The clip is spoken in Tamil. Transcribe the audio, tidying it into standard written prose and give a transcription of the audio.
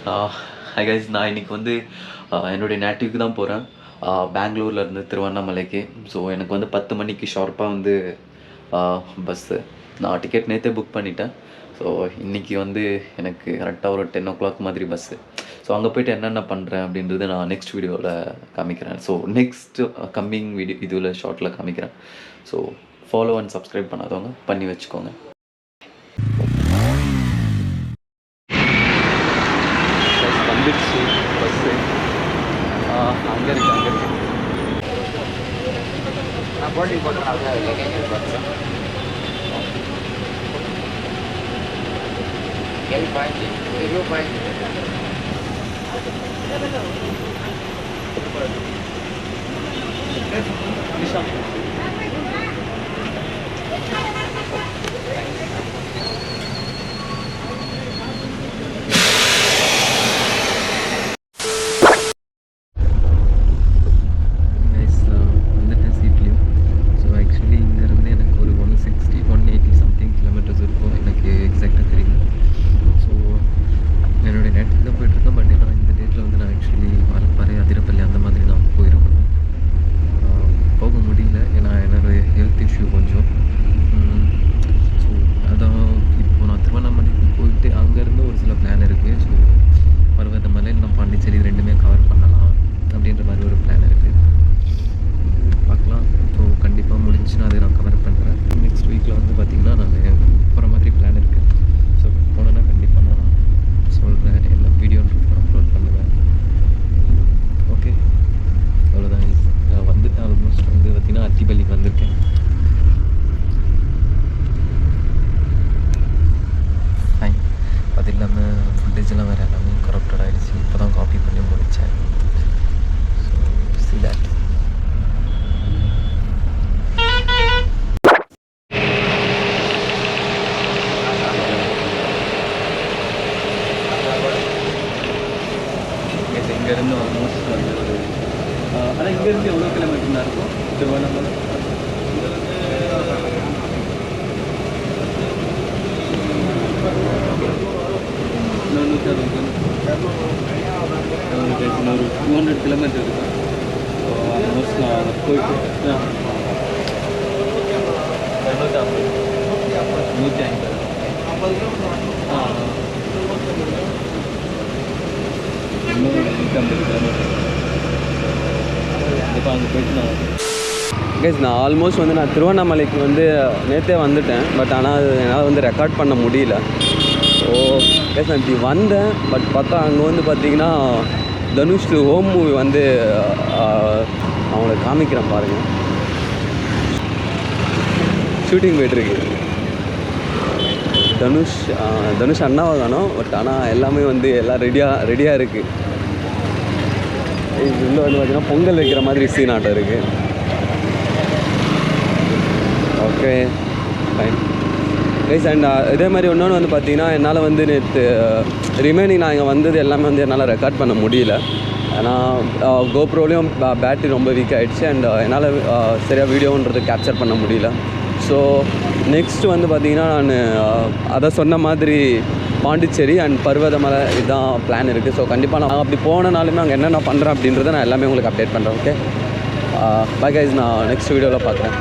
ஹை கைஸ், நான் இன்றைக்கி வந்து என்னுடைய நேட்டிவ்க்கு தான் போகிறேன், பெங்களூர்லேருந்து திருவண்ணாமலைக்கு. ஸோ எனக்கு வந்து 10 மணிக்கு ஷார்ப்பாக வந்து பஸ்ஸு. நான் டிக்கெட் நேற்றே புக் பண்ணிட்டேன். ஸோ இன்றைக்கி வந்து எனக்கு கரெக்டாக ஒரு 10 o'clock மாதிரி பஸ்ஸு. ஸோ அங்கே போய்ட்டு என்னென்ன பண்ணுறேன் அப்படின்றது நான் நெக்ஸ்ட் வீடியோவில் காமிக்கிறேன். ஸோ நெக்ஸ்ட்டு கம்மிங் வீடியோ இதுவில் ஷார்ட்டில் காமிக்கிறேன். ஸோ ஃபாலோ அண்ட் சப்ஸ்கிரைப் பண்ணாதவங்க பண்ணி வச்சுக்கோங்க. வந்துடுச்சு பஸ்ஸு. அங்கே இருக்கு நான் போட்டி போட்டேன். இங்கேருந்து ஆல்மோஸ்ட் வந்து ஆனால் இங்கேருந்து எவ்வளோ கிலோமீட்டர் இருக்கும் திருவண்ணாமலை? இன்னொரு 200 கிலோமீட்டர் இருக்கும். ஸோ ஆல்மோஸ்ட் நான் போயிட்டு 250 இப்போ அங்கே போயிட்டு நான் ஆல்மோஸ்ட் வந்து நான் திருவண்ணாமலைக்கு வந்து நேற்றே வந்துட்டேன். பட் ஆனால் அது என்னால் வந்து ரெக்கார்ட் பண்ண முடியல. ஸோ நான் இப்படி வந்தேன். பட் பார்த்தா அங்கே வந்து பார்த்திங்கன்னா தனுஷ் ஹோம் மூவி வந்து அவங்களை காமிக்கிறேன் பாருங்கள். ஷூட்டிங் போய்ட்டுருக்கு. தனுஷ் அண்ணாவை காணோம். பட் ஆனால் எல்லாமே வந்து எல்லாம் ரெடியாக இருக்குது. உள்ளே வந்து பார்த்திங்கன்னா பொங்கல் வைக்கிற மாதிரி சீன் ஆட்டம் இருக்குது. Okay fine guys. அண்ட் இதே மாதிரி இன்னொன்று வந்து பார்த்திங்கன்னா என்னால் வந்து நேற்று ரிமைனிங் நான் இங்கே வந்தது எல்லாமே வந்து என்னால் ரெக்கார்ட் பண்ண முடியல. ஏன்னா கோப்ரோலையும் பேட்டரி ரொம்ப வீக் ஆகிடுச்சு. அண்ட் என்னால் சரியாக வீடியோன்றது கேப்சர் பண்ண முடியல. ஸோ நெக்ஸ்ட்டு வந்து பார்த்திங்கன்னா நான் அதை சொன்ன மாதிரி பாண்டிச்சேரி அண்ட் பர்வதமலை இதுதான் பிளான் இருக்குது. ஸோ கண்டிப்பாக நான் அப்படி போனனாலுமே அங்கே என்னென்ன பண்ணுறேன் அப்படின்றத நான் எல்லாமே உங்களுக்கு அப்டேட் பண்ணுறேன். ஓகே பை கைஸ், நான் நெக்ஸ்ட் வீடியோவில் பார்க்குறேன்.